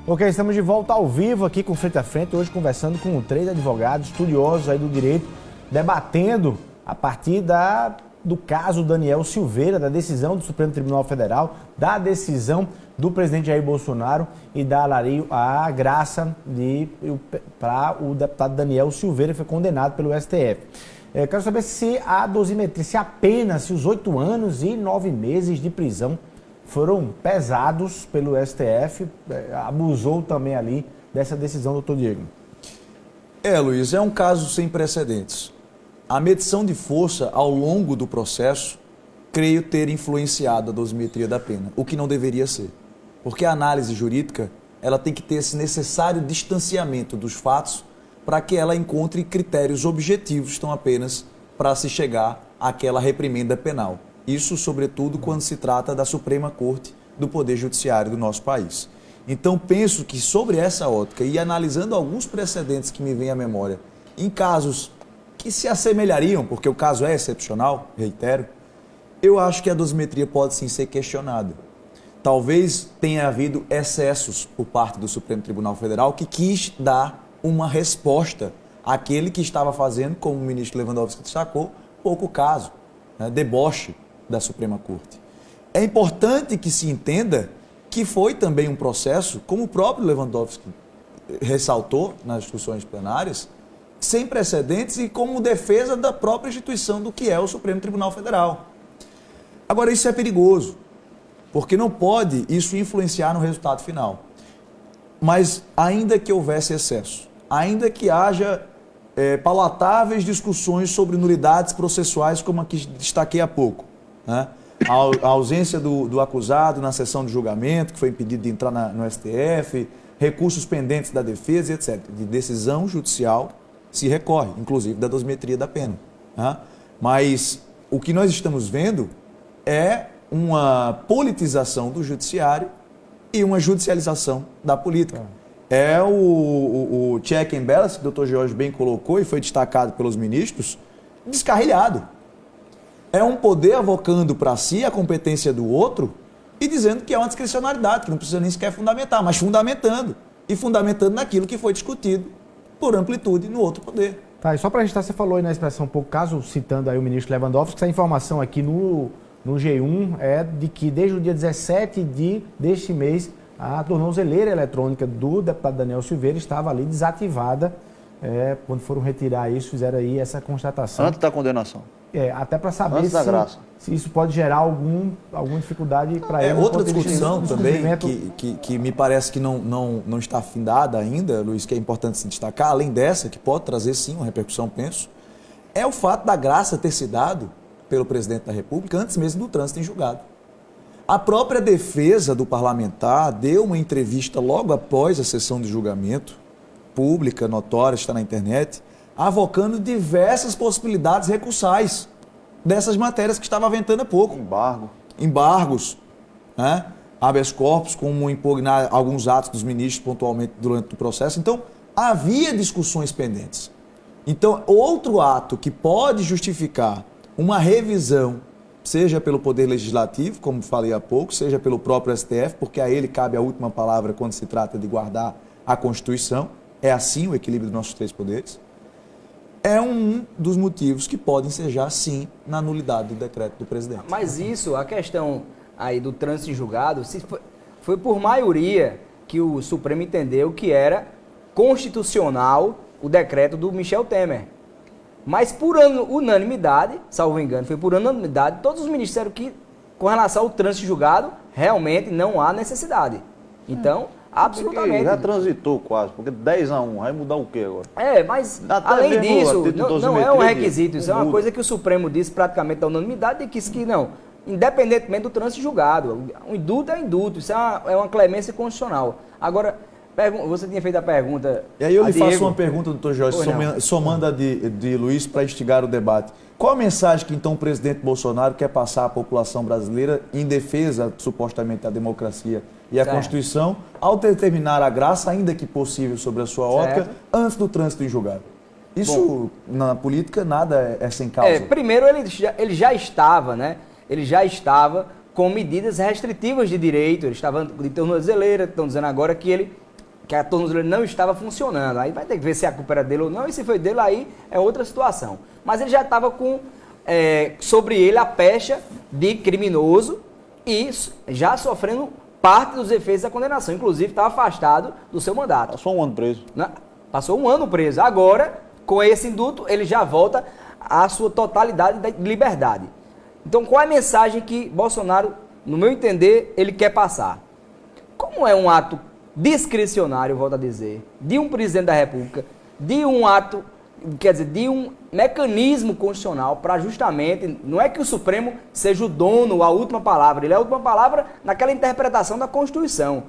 Ok, estamos de volta ao vivo aqui com Frente a Frente, hoje conversando com 3 advogados estudiosos aí do direito, debatendo a partir do caso Daniel Silveira, da decisão do Supremo Tribunal Federal, da decisão do presidente Jair Bolsonaro e da a graça para o deputado Daniel Silveira, que foi condenado pelo STF. Quero saber se a dosimetria, se os 8 anos e 9 meses de prisão foram pesados pelo STF, abusou também ali dessa decisão, doutor Diego. Luiz, é um caso sem precedentes. A medição de força ao longo do processo, creio ter influenciado a dosimetria da pena, o que não deveria ser. Porque a análise jurídica, ela tem que ter esse necessário distanciamento dos fatos para que ela encontre critérios objetivos, tão apenas para se chegar àquela reprimenda penal. Isso, sobretudo, quando se trata da Suprema Corte do Poder Judiciário do nosso país. Então, penso que sobre essa ótica e analisando alguns precedentes que me vêm à memória, em casos que se assemelhariam, porque o caso é excepcional, reitero, eu acho que a dosimetria pode sim ser questionada. Talvez tenha havido excessos por parte do Supremo Tribunal Federal que quis dar uma resposta àquele que estava fazendo, como o ministro Lewandowski destacou, pouco caso, deboche da Suprema Corte. É importante que se entenda que foi também um processo, como o próprio Lewandowski ressaltou nas discussões plenárias, sem precedentes e como defesa da própria instituição do que é o Supremo Tribunal Federal. Agora, isso é perigoso, porque não pode isso influenciar no resultado final. Mas, ainda que houvesse excesso, ainda que haja palatáveis discussões sobre nulidades processuais, como a que destaquei há pouco, né? A ausência do acusado na sessão de julgamento, que foi impedido de entrar no STF, recursos pendentes da defesa, etc. De decisão judicial se recorre, inclusive da dosimetria da pena, né? Mas o que nós estamos vendo é uma politização do judiciário e uma judicialização da política. É o check and balance, que o Dr. Jorge bem colocou e foi destacado pelos ministros, descarrilhado. É um poder avocando para si a competência do outro e dizendo que é uma discricionariedade, que não precisa nem sequer fundamentar, mas fundamentando. E fundamentando naquilo que foi discutido por amplitude no outro poder. Tá, e só para registrar, você falou aí na expressão pouco caso, citando aí o ministro Lewandowski, essa informação aqui no G1 é de que desde o dia 17 deste mês, a tornozeleira eletrônica do deputado Daniel Silveira estava ali desativada. Quando foram retirar isso, fizeram aí essa constatação. Antes da condenação. Até para saber se isso pode gerar alguma dificuldade para ele. Outra discussão também que me parece que não está afindada ainda, Luiz, que é importante se destacar, além dessa, que pode trazer sim uma repercussão, penso, é o fato da graça ter se dado pelo presidente da República antes mesmo do trânsito em julgado. A própria defesa do parlamentar deu uma entrevista logo após a sessão de julgamento, pública, notória, está na internet, avocando diversas possibilidades recursais dessas matérias que estava aventando há pouco. Embargos, né? Habeas corpus, como impugnar alguns atos dos ministros pontualmente durante o processo. Então, havia discussões pendentes. Então, outro ato que pode justificar uma revisão, seja pelo Poder Legislativo, como falei há pouco, seja pelo próprio STF, porque a ele cabe a última palavra quando se trata de guardar a Constituição, é assim o equilíbrio dos nossos 3 poderes, é um dos motivos que podem ensejar, sim, na nulidade do decreto do presidente. Mas isso, a questão aí do trânsito em julgado, foi por maioria que o Supremo entendeu que era constitucional o decreto do Michel Temer. Mas por unanimidade, salvo engano, foi por unanimidade, todos os ministros disseram que, com relação ao trânsito julgado, realmente não há necessidade. Então, absolutamente. Já transitou quase, porque 10-1, vai mudar o quê agora? Mas além disso, não é um requisito, isso é uma coisa que o Supremo disse praticamente da unanimidade e quis que não, independentemente do trânsito julgado, um indulto é indulto, isso é uma clemência constitucional. Agora, você tinha feito a pergunta. E aí eu lhe faço uma pergunta, doutor Jorge, somando a de Luiz para instigar o debate. Qual a mensagem que então o presidente Bolsonaro quer passar à população brasileira em defesa, supostamente, da democracia e a Constituição, ao determinar a graça, ainda que possível, sobre a sua ótica, antes do trânsito em julgado? Isso, na política, nada é sem causa. Primeiro, ele já estava, né? Ele já estava com medidas restritivas de direito. Ele estava de tornozeleira, estão dizendo agora que ele que a tornozeleira não estava funcionando. Aí vai ter que ver se a culpa era dele ou não, e se foi dele, aí é outra situação. Mas ele já estava com sobre ele a pecha de criminoso e já sofrendo parte dos efeitos da condenação. Inclusive, estava afastado do seu mandato. Passou um ano preso. Passou um ano preso. Agora, com esse indulto, ele já volta à sua totalidade de liberdade. Então, qual é a mensagem que Bolsonaro, no meu entender, ele quer passar? Como é um ato discricionário, volto a dizer, de um presidente da República, de um ato, quer dizer, de um mecanismo constitucional para justamente, não é que o Supremo seja o dono, a última palavra, ele é a última palavra naquela interpretação da Constituição.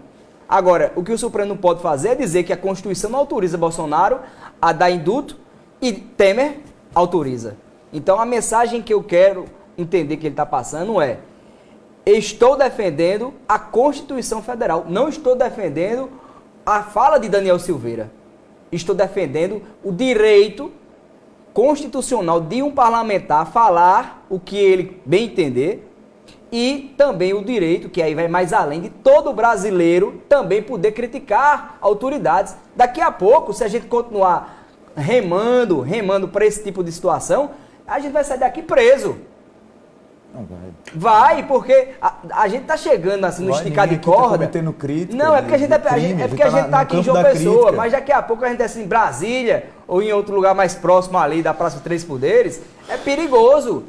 Agora, o que o Supremo não pode fazer é dizer que a Constituição não autoriza Bolsonaro a dar indulto e Temer autoriza. Então, a mensagem que eu quero entender que ele está passando é: estou defendendo a Constituição Federal, não estou defendendo a fala de Daniel Silveira. Estou defendendo o direito constitucional de um parlamentar falar o que ele bem entender e também o direito, que aí vai mais além, de todo brasileiro também poder criticar autoridades. Daqui a pouco, se a gente continuar remando para esse tipo de situação, a gente vai sair daqui preso. Vai, porque a gente tá chegando assim no esticar de corda. Cometendo crítica, não, é porque a gente tá aqui em João Pessoa, mas daqui a pouco a gente é assim em Brasília ou em outro lugar mais próximo ali da Praça Três Poderes, é perigoso.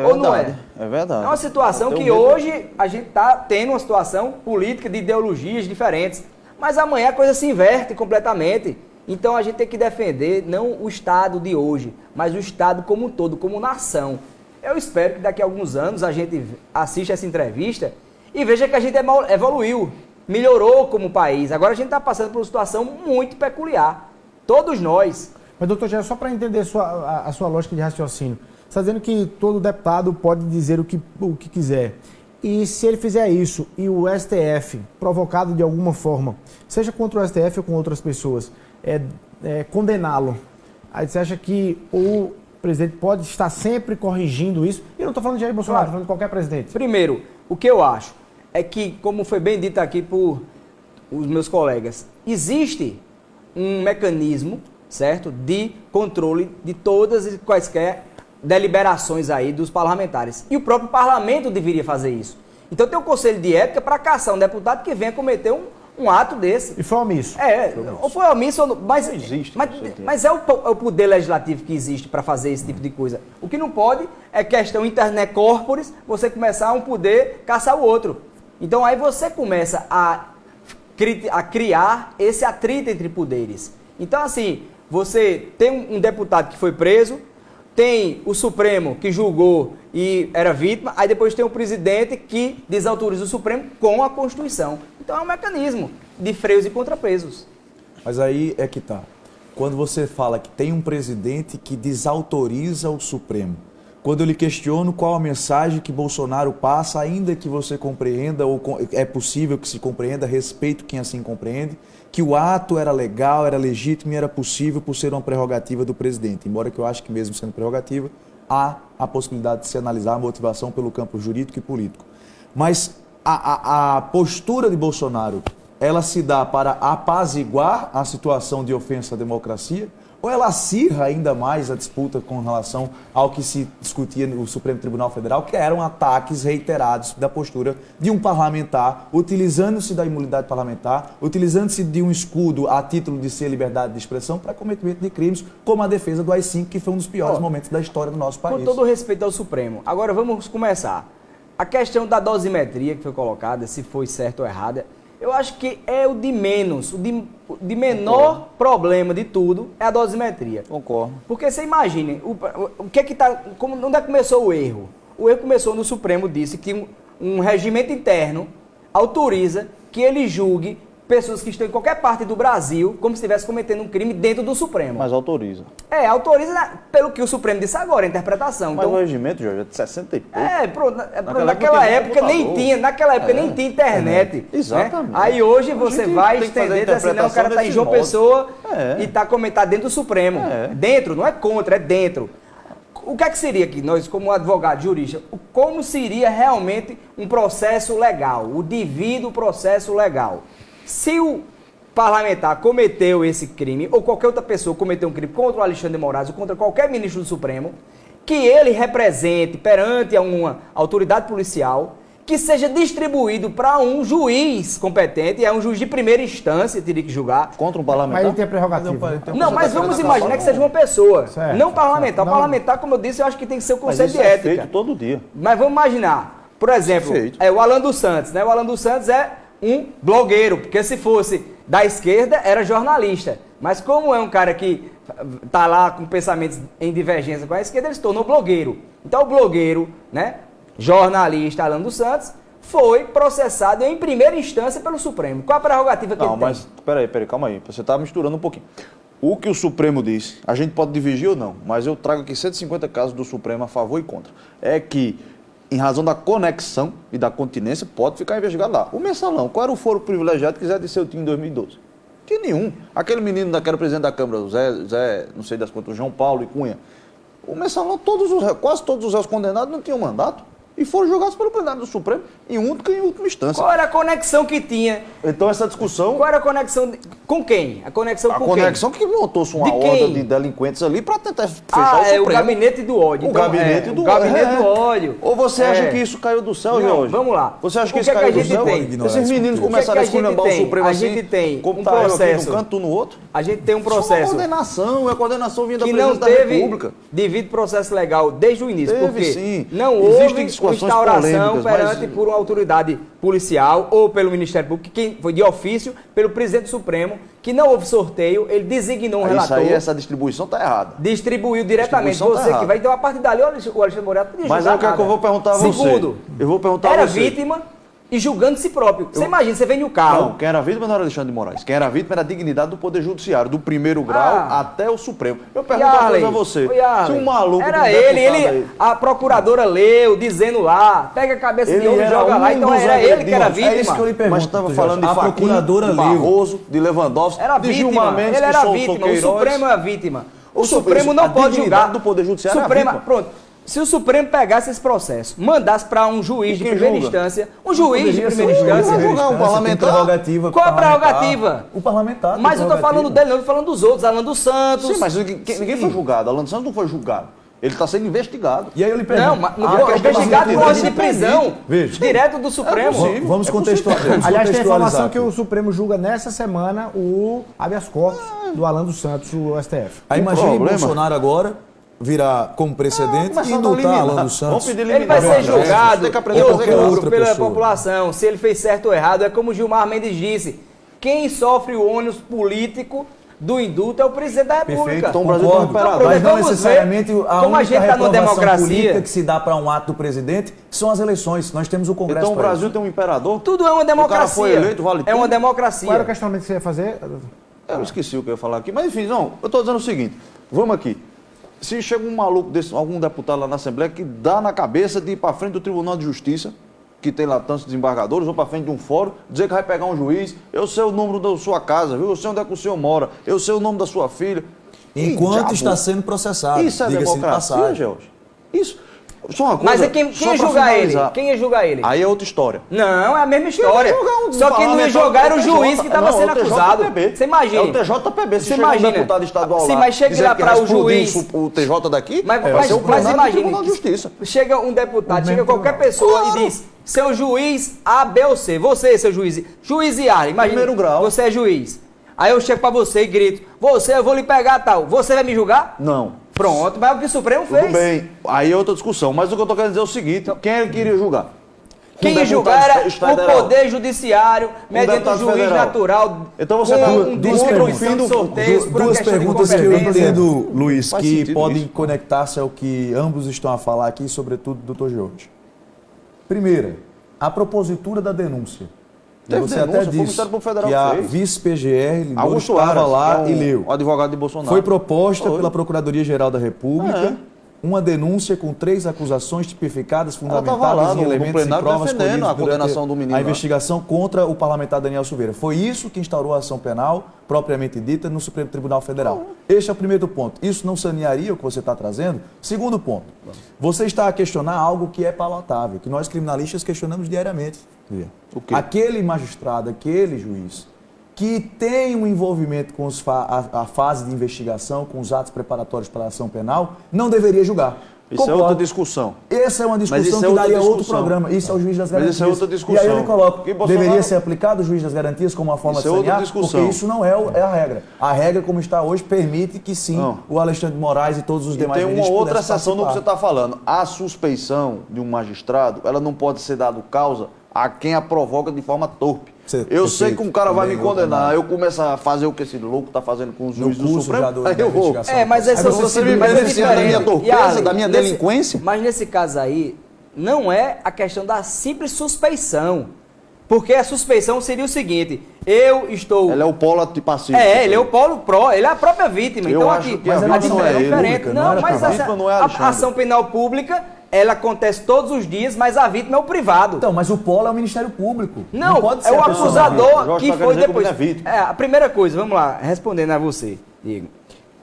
Ou não é? É verdade. É uma situação que hoje a gente tá tendo uma situação política de ideologias diferentes, mas amanhã a coisa se inverte completamente. Então a gente tem que defender não o Estado de hoje, mas o Estado como um todo, como nação. Eu espero que daqui a alguns anos a gente assista essa entrevista e veja que a gente evoluiu, melhorou como país. Agora a gente está passando por uma situação muito peculiar. Todos nós. Mas, doutor Gé, só para entender a sua lógica de raciocínio, você está dizendo que todo deputado pode dizer o que quiser. E se ele fizer isso e o STF, provocado de alguma forma, seja contra o STF ou com outras pessoas, condená-lo, aí você acha que o presidente pode estar sempre corrigindo isso? E eu não estou falando de Jair Bolsonaro, estou falando de qualquer presidente. Primeiro, o que eu acho é que, como foi bem dito aqui por os meus colegas, existe um mecanismo, certo, de controle de todas e quaisquer deliberações aí dos parlamentares. E o próprio parlamento deveria fazer isso. Então tem um conselho de ética para caçar um deputado que venha cometer um ato desse. E foi omisso. Ou foi omisso, mas, não existe, mas é o poder legislativo que existe para fazer esse tipo de coisa. O que não pode é questão interna corporis, você começar um poder caçar o outro. Então aí você começa a criar esse atrito entre poderes. Então assim, você tem um deputado que foi preso, tem o Supremo que julgou e era vítima, aí depois tem o presidente que desautoriza o Supremo com a Constituição. Então é um mecanismo de freios e contrapesos. Mas aí é que tá. Quando você fala que tem um presidente que desautoriza o Supremo, quando eu lhe questiono qual a mensagem que Bolsonaro passa, ainda que você compreenda, ou é possível que se compreenda, respeito quem assim compreende, que o ato era legal, era legítimo e era possível por ser uma prerrogativa do presidente. Embora que eu acho que mesmo sendo prerrogativa, há a possibilidade de se analisar a motivação pelo campo jurídico e político. Mas a postura de Bolsonaro, ela se dá para apaziguar a situação de ofensa à democracia, ou ela acirra ainda mais a disputa com relação ao que se discutia no Supremo Tribunal Federal, que eram ataques reiterados da postura de um parlamentar, utilizando-se da imunidade parlamentar, utilizando-se de um escudo a título de ser liberdade de expressão para cometimento de crimes, como a defesa do AI-5, que foi um dos piores momentos da história do nosso país. Com todo o respeito ao Supremo. Agora vamos começar. A questão da dosimetria que foi colocada, se foi certa ou errada, eu acho que é o de menos, o de menor problema de tudo é a dosimetria. Concordo. Porque você imagine, o que é que tá, onde é que começou o erro? O erro começou no Supremo, disse que um regimento interno autoriza que ele julgue pessoas que estão em qualquer parte do Brasil como se estivesse cometendo um crime dentro do Supremo. Mas autoriza. Autoriza pelo que o Supremo disse agora, a interpretação. Mas então, o regimento, Jorge, é de 60 e pouco. Naquela época nem tinha internet. Exatamente. Né? Aí hoje você vai estender assim, não, o cara está em João Pessoa e está dentro do Supremo. Dentro, não é contra, é dentro. O que é que seria aqui, nós como advogado, jurista, como seria realmente um processo legal, o devido processo legal? Se o parlamentar cometeu esse crime, ou qualquer outra pessoa cometeu um crime contra o Alexandre de Moraes ou contra qualquer ministro do Supremo, que ele represente perante uma autoridade policial, que seja distribuído para um juiz competente, é um juiz de primeira instância, teria que julgar. Contra um Mas parlamentar? ele tem a prerrogativa. Não, mas vamos imaginar que seja uma pessoa, Certo, não parlamentar. certo. O parlamentar, como eu disse, eu acho que tem que ser o Mas conceito isso de é ética. feito todo dia. Mas vamos imaginar, por exemplo, Feito. o Alan dos Santos, né? O Alan dos Santos é um blogueiro, porque se fosse da esquerda, era jornalista. Mas como é um cara que tá lá com pensamentos em divergência com a esquerda, ele se tornou blogueiro. Então o blogueiro, né, jornalista Alan dos Santos, foi processado em primeira instância pelo Supremo. Qual a prerrogativa que Não, ele tem? mas peraí, calma aí. Você está misturando um pouquinho. O que o Supremo diz, a gente pode dividir ou não, mas eu trago aqui 150 casos do Supremo a favor e contra. É que, em razão da conexão e da continência, pode ficar investigado lá. O Mensalão, qual era o foro privilegiado que quiser de seu time em 2012? Que nenhum. Aquele menino que era presidente da Câmara, o Zé, não sei das quantas, o João Paulo e Cunha. O Mensalão, quase todos os réus condenados não tinham mandato. E foram julgados pelo plenário do Supremo em última instância. Qual era a conexão que tinha? Então essa discussão... Qual era a conexão? Com quem? A conexão com quem? A conexão que montou-se uma De quem? horda de delinquentes ali para tentar fechar o Supremo. O gabinete do ódio. O Então, gabinete do o gabinete ódio. do ódio. Ou você acha que isso caiu do céu, Não, Jorge? vamos lá. Você acha que O isso que é caiu que a do gente céu? tem? Esses meninos começaram a esculhambar o Supremo A assim, gente tem como um tá eu aqui processo. num canto, tu no outro. A gente tem um Isso é uma processo coordenação, a coordenação vinha da que não presidência da teve República. devido processo legal desde o início. Teve, porque sim. não Existem houve discussões instauração polêmicas, perante mas- por uma autoridade policial ou pelo Ministério Público, que foi de ofício pelo presidente do Supremo, que não houve sorteio, ele designou um Isso relator. aí, essa distribuição está errada. Distribuiu diretamente. Distribuição tá Você que errada. vai. Então, a partir dali, o Alexandre Moraes podia Mas julgar é o que, é que eu nada. vou perguntar a você. Segundo, Eu vou perguntar era a você. vítima e julgando si próprio. Você imagina, você vem no carro. Não, quem era vítima não era Alexandre de Moraes. Quem era vítima era a dignidade do Poder Judiciário, do primeiro grau até o Supremo. Eu pergunto uma coisa a você. Se um maluco... Era um ele, deputado aí- a procuradora leu, dizendo lá, pega a cabeça de Ele ouro e era joga lá. um Então dos era ele que era agredidos. vítima. É isso que eu lhe pergunto. Mas estava falando de a Fachin, procuradora de leu. Barroso, de Lewandowski, Era de vítima, Gilmar Mendes, ele que era soltou vítima, o Queiroz. Supremo é vítima. O O Supremo Supremo- não a pode dignidade julgar. do Poder Judiciário é Supremo, vítima. pronto. Se o Supremo pegasse esse processo, mandasse para um juiz de quem primeira julga? instância, um juiz de Poderia ser primeira um juiz de instância, primeira primeira julgar um instância, parlamentar? tem prerrogativa Qual a parlamentar. prerrogativa? O parlamentar tem Mas eu tô falando prerrogativa. dele, não, eu tô falando dos outros, Alan dos Santos. Sim, mas ninguém foi julgado. Alan Santos não foi julgado. Ele está sendo investigado. E aí eu lhe pergunto. Não, mas a questão investigado com da ordem de prisão, Veja. direto do Supremo. possível. Vamos É contextualizar. possível. Aliás, tem a informação contextualizar que o Supremo julga nessa semana o habeas corpus do Alan dos Santos, o STF. Aí O imagine problema- Bolsonaro agora virar como precedente e indultar Alan dos Vamos Santos. pedir Ele vai liminar. ser julgado Tem que em aprender a fazer qualquer graça. outra pela pessoa. população, se ele fez certo ou errado. É como Gilmar Mendes disse, quem sofre o ônus político do indulto é o presidente da República. Perfeito. Então o Brasil tem um Concordo, imperador. mas não Vamos ver necessariamente a como a única gente tá numa reprovação democracia. política que se dá para um ato do presidente são as eleições. Nós temos o Congresso Então o para Brasil isso. tem um imperador? Tudo é uma democracia. O cara foi eleito, vale É uma tudo? democracia. Qual era o questionamento que você ia fazer? Eu esqueci o que eu ia falar aqui, mas enfim, não, eu estou dizendo o seguinte, vamos aqui. Se chega um maluco desse, algum deputado lá na Assembleia que dá na cabeça de ir para frente do Tribunal de Justiça, que tem lá tantos desembargadores, ou para frente de um fórum, dizer que vai pegar um juiz, eu sei o número da sua casa, viu? Eu sei onde é que o senhor mora, eu sei o nome da sua filha. Enquanto diabo, está sendo processado. Isso é diga-se de democracia, passagem. Jorge? Isso. Só uma coisa, Mas é quem só ia pra julgar ele? finalizar. Quem ia julgar ele? Aí é outra história. Não, é a mesma história. Quem ia julgar um Só quem não ia parlamentar jogar era o do juiz TJ? que estava Não, sendo é o acusado. TJPB. Você imagina. É o TJPB. Se Você chegar um imagina. deputado estadual Sim, lá, mas chega dizer lá que para vai o explodir juiz. o TJ daqui, Mas, vai mas, ser o mas plenário do imagine, Tribunal de Justiça. chega um deputado, O chega mesmo qualquer tribunal. pessoa Claro. e diz, seu juiz A, B ou C, você, seu juiz Iar, imagina, Primeiro grau. você é juiz. Aí eu chego pra você e grito, eu vou lhe pegar tal, você vai me julgar? Não. Pronto, mas é o que o Supremo fez. Tudo bem. Aí é outra discussão. Mas o que eu estou querendo dizer é o seguinte, quem é que iria julgar? Quem Um ia julgar deputado era federal. o Poder Judiciário, mediante o deputado juiz federal. natural, Então você com tá- um duas distribuição de perguntas. sorteios, por uma Duas questão de perguntas que eu competência. entendo, Luiz, Faz que sentido podem isso. conectar-se ao que ambos estão a falar aqui, sobretudo o Dr. Jorge. Primeira, a propositura da denúncia. Teve Você denúncia, até foi o disse Ministério Público Federal que a que fez. vice-PGR Lindor Augusto estava Aras, lá que é e leu. o advogado de Bolsonaro. Foi proposta Foi. pela Procuradoria-Geral da República uma denúncia com 3 acusações tipificadas, tava fundamentadas lá em no elementos e plenário provas defendendo colhidos a durante condenação do menino a lá. investigação contra o parlamentar Daniel Silveira. Foi isso que instaurou a ação penal propriamente dita no Supremo Tribunal Federal. Este é o primeiro ponto. Isso não sanearia o que você está trazendo? Segundo ponto, você está a questionar algo que é palatável, que nós criminalistas questionamos diariamente. O quê? Aquele magistrado, aquele juiz que tem um envolvimento com a fase de investigação, com os atos preparatórios para a ação penal, não deveria julgar. Isso Concordo. é outra discussão. Essa é uma Mas discussão isso é que outra daria outro discussão. programa. Isso é o juiz das Mas garantias. isso é outra discussão. E aí eu lhe coloco, Que Bolsonaro- deveria ser aplicado o juiz das garantias como uma forma Isso de é outra sanear, discussão. porque isso não é a regra. A regra, como está hoje, permite que sim, Não. o Alexandre de Moraes e todos os E demais tem uma ministros outra pudessem exceção no que você participar. está falando. A suspeição de um magistrado, ela não pode ser dada causa a quem a provoca de forma torpe. Eu sei que um cara vai me condenar, eu começo a fazer o que esse louco está fazendo com os juízes do Supremo, aí eu vou. Mas essa Você me beneficia da minha torpeza, da minha delinquência? Mas nesse caso aí, não é a questão da simples suspeição. Porque a suspeição seria o seguinte, eu estou... Ela é o polo passivo. ele é o polo pró, ele é a própria vítima. Eu então acho aqui, que a vítima não é ele, diferente. pública, Não, não mas a vítima não é a Alexandre. ação penal pública, ela acontece todos os dias, mas a vítima é o privado. Então, mas o polo é o Ministério Público. Não, pode é ser o a pessoa acusador Jorge que tá foi querendo dizer depois. que ele é vítima. A primeira coisa, vamos lá, respondendo a você, Diego.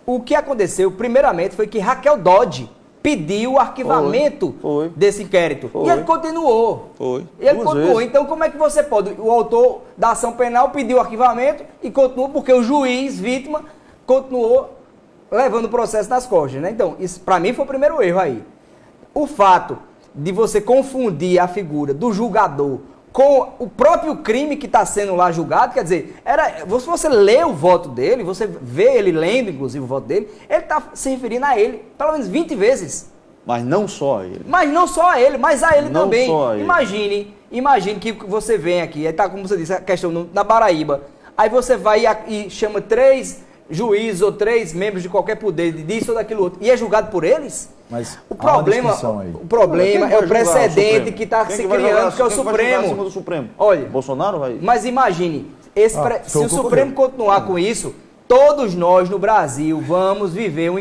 O que aconteceu, primeiramente, foi que Raquel Dodge pediu o arquivamento Foi. desse inquérito. Foi. E ele continuou. Foi. Ele Duas continuou. vezes. Então, como é que você pode? O autor da ação penal pediu o arquivamento e continuou, porque o juiz, vítima, continuou levando o processo nas costas, né? Então, isso para mim foi o primeiro erro aí. O fato de você confundir a figura do julgador com o próprio crime que está sendo lá julgado, quer dizer, se você lê o voto dele, você vê ele lendo, inclusive, o voto dele, ele está se referindo a ele pelo menos 20 vezes. Mas não só a ele. Mas não só a ele, mas a ele Não também. só a ele. Imagine que você vem aqui, aí tá, como você disse, a questão na Paraíba, aí você vai e chama 3 juízes ou 3 membros de qualquer poder, disso ou daquilo outro, e é julgado por eles? Mas O há uma problema, distinção aí. o problema Quem é vai o julgar precedente Supremo? que está Quem se vai criando, julgar- que é o quem vai julgar acima Supremo. do Supremo? Olha, Bolsonaro vai... mas imagine, se foi o o que ocorreu. Supremo continuar com isso, todos nós no Brasil vamos viver uma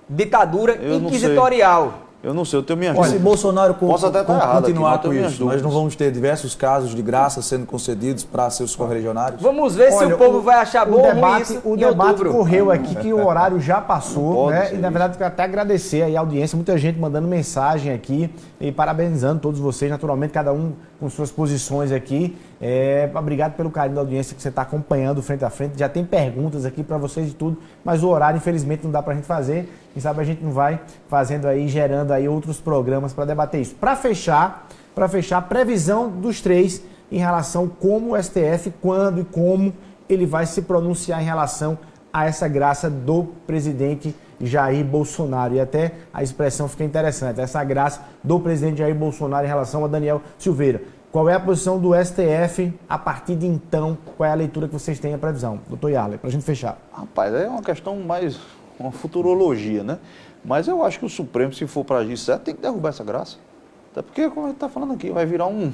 ditadura Eu não inquisitorial. Eu não sei, eu tenho minha Olha, se Bolsonaro Posso até estar errado aqui, continuar mas eu com tenho minhas isso, nós dúvidas. não vamos ter diversos casos de graça sendo concedidos para seus correligionários? Vamos ver se Olha, o povo vai achar bom ou ruim debate, isso o em debate outubro. correu aqui que o horário já passou, Pode né? ser E na verdade quero até agradecer aí a audiência, muita gente mandando mensagem aqui e parabenizando todos vocês, naturalmente, cada um com suas posições aqui. Obrigado pelo carinho da audiência que você está acompanhando frente a frente. Já tem perguntas aqui para vocês e tudo, mas o horário, infelizmente, não dá para a gente fazer. Quem sabe a gente não vai fazendo aí, gerando aí outros programas para debater isso. Para fechar, previsão dos 3 em relação como o STF, quando e como ele vai se pronunciar em relação a essa graça do presidente Jair Bolsonaro. E até a expressão fica interessante, essa graça do presidente Jair Bolsonaro em relação a Daniel Silveira. Qual é a posição do STF a partir de então? Qual é a leitura que vocês têm, a previsão? Doutor Yarley, para a gente fechar. Rapaz, é uma questão mais, uma futurologia, né? Mas eu acho que o Supremo, se for para agir certo, tem que derrubar essa graça. Até porque, como a gente está falando aqui, vai virar um...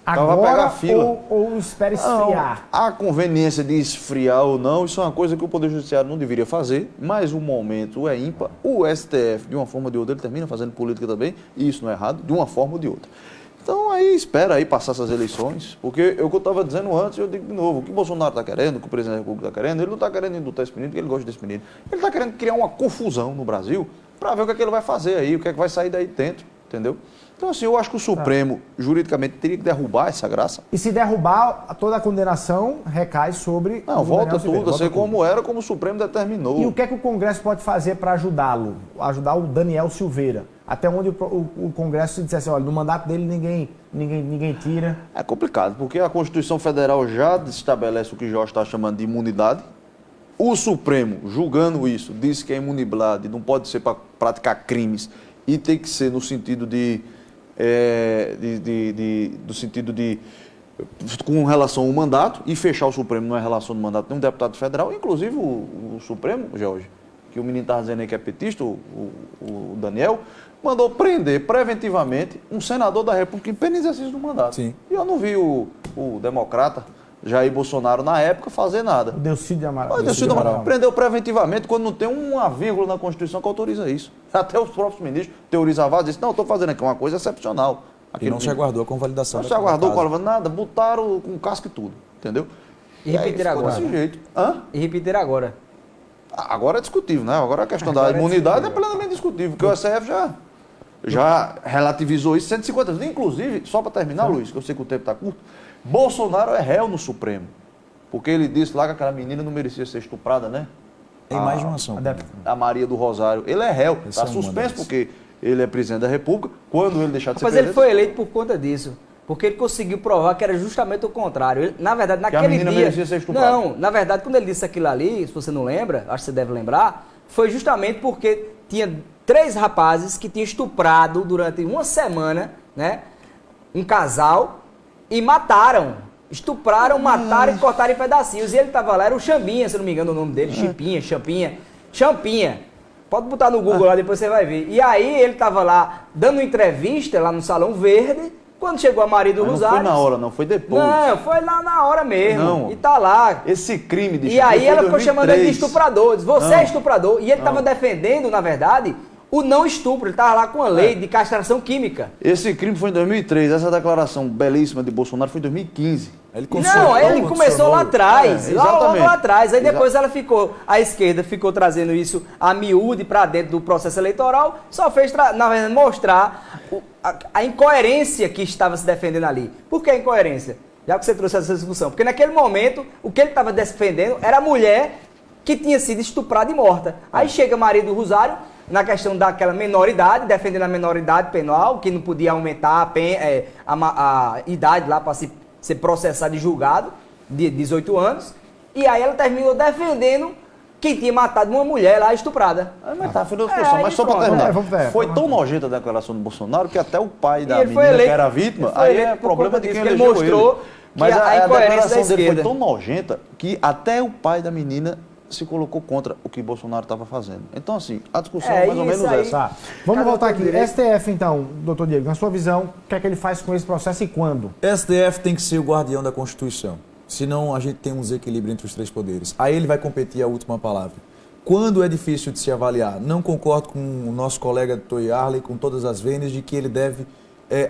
Agora vai pegar fila. ou espera esfriar? Não, a conveniência de esfriar ou não, isso é uma coisa que o Poder Judiciário não deveria fazer, mas o momento é ímpar. O STF, de uma forma ou de outra, ele termina fazendo política também, e isso não é errado, de uma forma ou de outra. Então aí espera aí passar essas eleições, porque eu que eu estava dizendo antes, eu digo de novo, o que o Bolsonaro está querendo, o que o presidente da República está querendo, ele não está querendo indultar esse menino, porque ele gosta desse menino. Ele está querendo criar uma confusão no Brasil para ver o que é que ele vai fazer aí, o que é que vai sair daí dentro, entendeu? Então, assim, eu acho que o Supremo, juridicamente, teria que derrubar essa graça. E se derrubar, toda a condenação recai sobre Não, o volta Daniel Silveira, tudo a ser volta tudo. como era, como o Supremo determinou. E o que é que o Congresso pode fazer para ajudá-lo? Ajudar o Daniel Silveira? Até onde o Congresso disse assim, olha, no mandato dele ninguém tira. É complicado, porque a Constituição Federal já estabelece o que Jorge está chamando de imunidade. O Supremo, julgando isso, disse que a imunidade não pode ser para praticar crimes e tem que ser no sentido com relação ao mandato, e fechar o Supremo não é relação do mandato de um deputado federal, inclusive o Supremo, Jorge, que o menino está dizendo aí que é petista, o Daniel, mandou prender preventivamente um senador da República em pleno exercício do mandato. Sim. E eu não vi o democrata Jair Bolsonaro, na época, fazer nada. O Delcídio de Amaral. Delcídio Amaral prendeu preventivamente quando não tem uma vírgula na Constituição que autoriza isso. Até os próprios ministros teorizavam, dizem, não, eu estou fazendo aqui uma coisa excepcional. E não se aguardou a convalidação. Não se aguardou nada, botaram com casca e tudo, entendeu? E repetir agora. Desse jeito. Hã? E repetir agora. Agora é discutível, né? Agora a questão da imunidade é plenamente discutível, porque o STF já relativizou isso 150 vezes. Inclusive, só para terminar, Luiz, que eu sei que o tempo está curto, Bolsonaro é réu no Supremo. Porque ele disse lá que aquela menina não merecia ser estuprada, né? Tem mais de uma ação. A Maria do Rosário. Ele é réu, Esse está é uma suspenso delas. porque ele é presidente da República. Quando ele deixar de ser Mas ele presidente... foi eleito por conta disso. Porque ele conseguiu provar que era justamente o contrário. Ele, na verdade, a naquele menina dia... merecia ser estuprada. Não, na verdade, quando ele disse aquilo ali, se você não lembra, acho que você deve lembrar, foi justamente porque tinha 3 rapazes que tinham estuprado durante uma semana, né? Um casal, e mataram. Estupraram, mataram e cortaram em pedacinhos. E ele tava lá, era o Chambinha, se não me engano o nome dele, Champinha. Pode botar no Google lá, depois você vai ver. E aí ele tava lá, dando entrevista lá no Salão Verde, quando chegou a Maria do Mas Rosário... não foi na hora, não, foi depois. Não, foi lá na hora mesmo. Não. E tá lá. Esse crime de E aí foi ela em ficou chamando ele de 2003. estuprador. Diz, você Não. é estuprador. E ele tava defendendo, na verdade, o não estupro. Ele tava lá com a lei de castração química. Esse crime foi em 2003. Essa declaração belíssima de Bolsonaro foi em 2015. Ele Não, ele começou lá atrás, logo lá atrás. Aí depois ela ficou, a esquerda ficou trazendo isso a miúde para dentro do processo eleitoral, só fez, na verdade, mostrar a incoerência que estava se defendendo ali. Por que a incoerência? Já que você trouxe essa discussão. Porque naquele momento, o que ele estava defendendo era a mulher que tinha sido estuprada e morta. Aí chega Maria do Rosário, na questão daquela menoridade, defendendo a menoridade penal, que não podia aumentar a idade lá para ser processado e julgado, de 18 anos, e aí ela terminou defendendo que tinha matado uma mulher lá estuprada. Mas tá, foi outra discussão. Mas só para terminar, vamos ver. foi tão nojenta a declaração do Bolsonaro que até o pai E da ele foi menina, eleito- que era vítima, ele foi aí eleito é por problema conta de quem disso, que ele elegeu mostrou ele. que Mas a a incoerência da declaração dele foi esquerda. tão nojenta que até o pai da menina se colocou contra o que Bolsonaro estava fazendo. Então, assim, a discussão é mais ou menos isso aí. essa. Tá. Vamos Cada voltar um aqui. tem direito. STF, então, doutor Diego, na sua visão, o que é que ele faz com esse processo e quando? STF tem que ser o guardião da Constituição. Senão a gente tem um desequilíbrio entre os 3 poderes. Aí ele vai competir a última palavra. Quando é difícil de se avaliar? Não concordo com o nosso colega Dr. Yarley, com todas as vênias, de que ele deve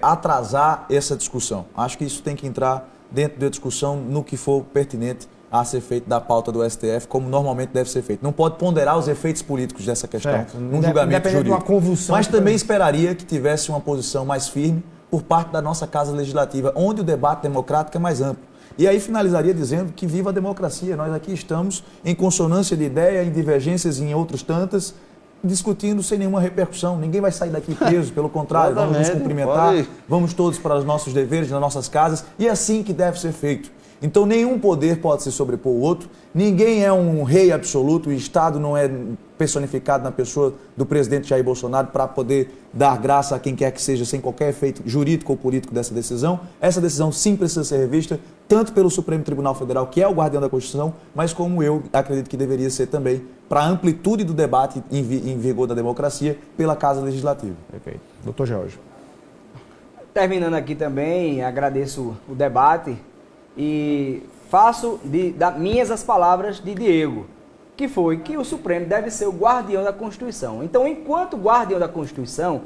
atrasar essa discussão. Acho que isso tem que entrar dentro da discussão no que for pertinente a ser feito da pauta do STF, como normalmente deve ser feito. Não pode ponderar os efeitos políticos dessa questão num julgamento independente de uma jurídico. convulsão Mas que também foi- esperaria que tivesse uma posição mais firme por parte da nossa Casa Legislativa, onde o debate democrático é mais amplo. E aí finalizaria dizendo que viva a democracia. Nós aqui estamos em consonância de ideia, em divergências em outros tantas, discutindo sem nenhuma repercussão. Ninguém vai sair daqui preso, pelo contrário, vamos nos Exatamente, cumprimentar, pode. vamos todos para os nossos deveres, nas nossas casas, e é assim que deve ser feito. Então nenhum poder pode se sobrepor ao outro, ninguém é um rei absoluto, o Estado não é personificado na pessoa do presidente Jair Bolsonaro para poder dar graça a quem quer que seja, sem qualquer efeito jurídico ou político dessa decisão. Essa decisão sim precisa ser revista, tanto pelo Supremo Tribunal Federal, que é o guardião da Constituição, mas como eu acredito que deveria ser também, para a amplitude do debate em vigor da democracia, pela Casa Legislativa. Perfeito. Doutor George. Terminando aqui também, agradeço o debate e faço minhas as palavras de Diego, que foi que o Supremo deve ser o guardião da Constituição. Então, enquanto guardião da Constituição,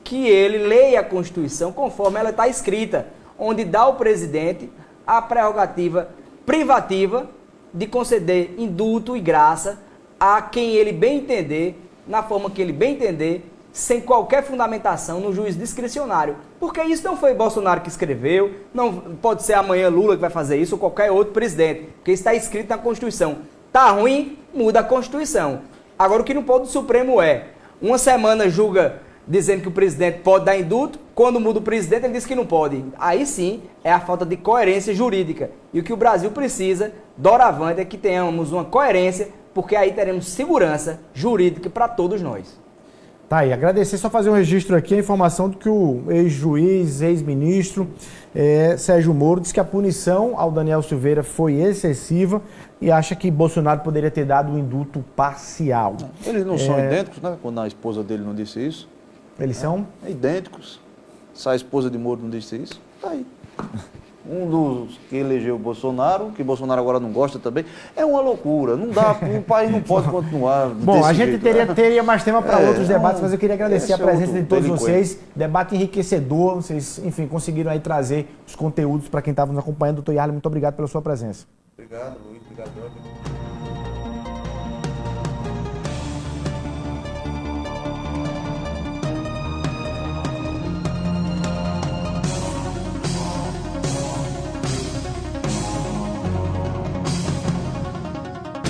que ele leia a Constituição conforme ela está escrita, onde dá ao presidente a prerrogativa privativa de conceder indulto e graça a quem ele bem entender, na forma que ele bem entender, sem qualquer fundamentação no juiz discricionário. Porque isso não foi Bolsonaro que escreveu, não pode ser amanhã Lula que vai fazer isso ou qualquer outro presidente, porque isso está escrito na Constituição. Tá ruim, muda a Constituição. Agora o que não pode o Supremo uma semana julga dizendo que o presidente pode dar indulto, quando muda o presidente ele diz que não pode. Aí sim é a falta de coerência jurídica. E o que o Brasil precisa, doravante, é que tenhamos uma coerência, porque aí teremos segurança jurídica para todos nós. Tá aí, agradecer, só fazer um registro aqui, a informação de que o ex-juiz, ex-ministro Sérgio Moro disse que a punição ao Daniel Silveira foi excessiva e acha que Bolsonaro poderia ter dado um indulto parcial. Eles não são idênticos, né? Quando a esposa dele não disse isso. Eles são? Idênticos. Se a esposa de Moro não disse isso, tá aí. Um dos que elegeu o Bolsonaro, que Bolsonaro agora não gosta também, é uma loucura. Não dá, o país não pode continuar. Bom, desse a gente jeito, teria, né? teria mais tema para outros debates, mas eu queria agradecer a esse é presença outro de todos delinquente. vocês. Debate enriquecedor, vocês, enfim, conseguiram aí trazer os conteúdos para quem estava nos acompanhando. Doutor Yarley, muito obrigado pela sua presença. Obrigado, Luiz. Obrigado, Jorge.